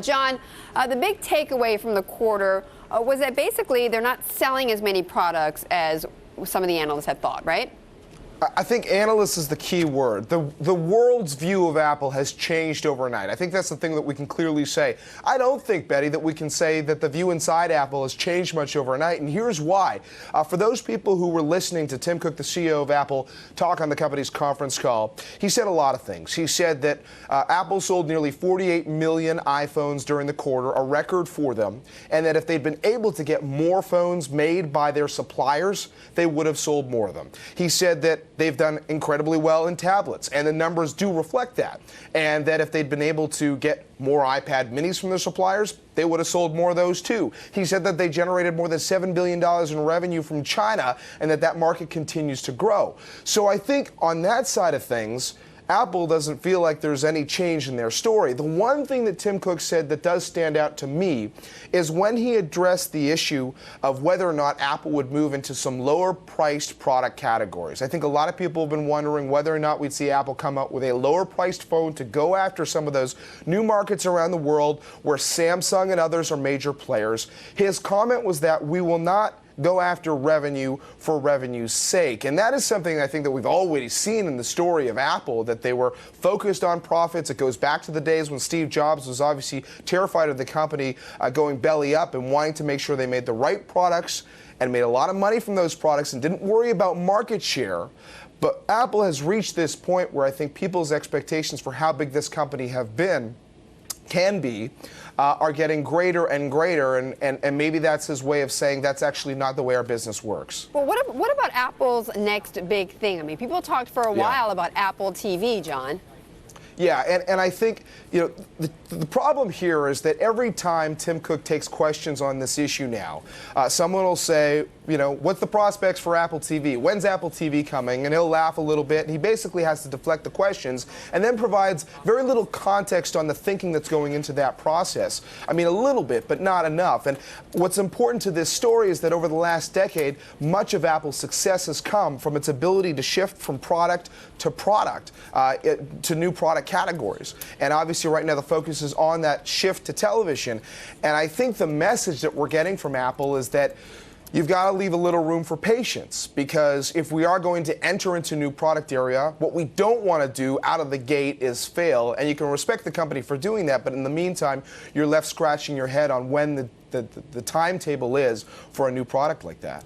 John, the big takeaway from the quarter was that basically they're not selling as many products as some of the analysts had thought, right? I think analysts is the key word. The world's view of Apple has changed overnight. I think that's the thing that we can clearly say. I don't think, Betty, that we can say that the view inside Apple has changed much overnight, and here's why. For those people who were listening to Tim Cook, the CEO of Apple, talk on the company's conference call, he said a lot of things. He said that Apple sold nearly 48 million iPhones during the quarter, a record for them, and that if they'd been able to get more phones made by their suppliers, they would have sold more of them. He said that they've done incredibly well in tablets, and the numbers do reflect that. And that if they'd been able to get more iPad minis from their suppliers, they would have sold more of those too. He said that they generated more than $7 billion in revenue from China, and that market continues to grow. So I think on that side of things, Apple doesn't feel like there's any change in their story. The one thing that Tim Cook said that does stand out to me is when he addressed the issue of whether or not Apple would move into some lower-priced product categories. I think a lot of people have been wondering whether or not we'd see Apple come up with a lower-priced phone to go after some of those new markets around the world where Samsung and others are major players. His comment was that we will not go after revenue for revenue's sake. And that is something I think that we've already seen in the story of Apple, that they were focused on profits. It goes back to the days when Steve Jobs was obviously terrified of the company going belly up and wanting to make sure they made the right products and made a lot of money from those products and didn't worry about market share. But Apple has reached this point where I think people's expectations for how big this company can be, are getting greater and greater, and maybe that's his way of saying that's actually not the way our business works. Well, what about Apple's next big thing? I mean, people talked for a while about Apple TV, John. Yeah, and I think, the problem here is that every time Tim Cook takes questions on this issue now, someone will say, what's the prospects for Apple TV? When's Apple TV coming? And he'll laugh a little bit, and he basically has to deflect the questions and then provides very little context on the thinking that's going into that process. I mean, a little bit, but not enough. And what's important to this story is that over the last decade, much of Apple's success has come from its ability to shift from product to product, to new product categories. And obviously right now the focus is on that shift to television. And I think the message that we're getting from Apple is that you've got to leave a little room for patience, because if we are going to enter into a new product area, what we don't want to do out of the gate is fail. And you can respect the company for doing that, but in the meantime, you're left scratching your head on when the timetable is for a new product like that.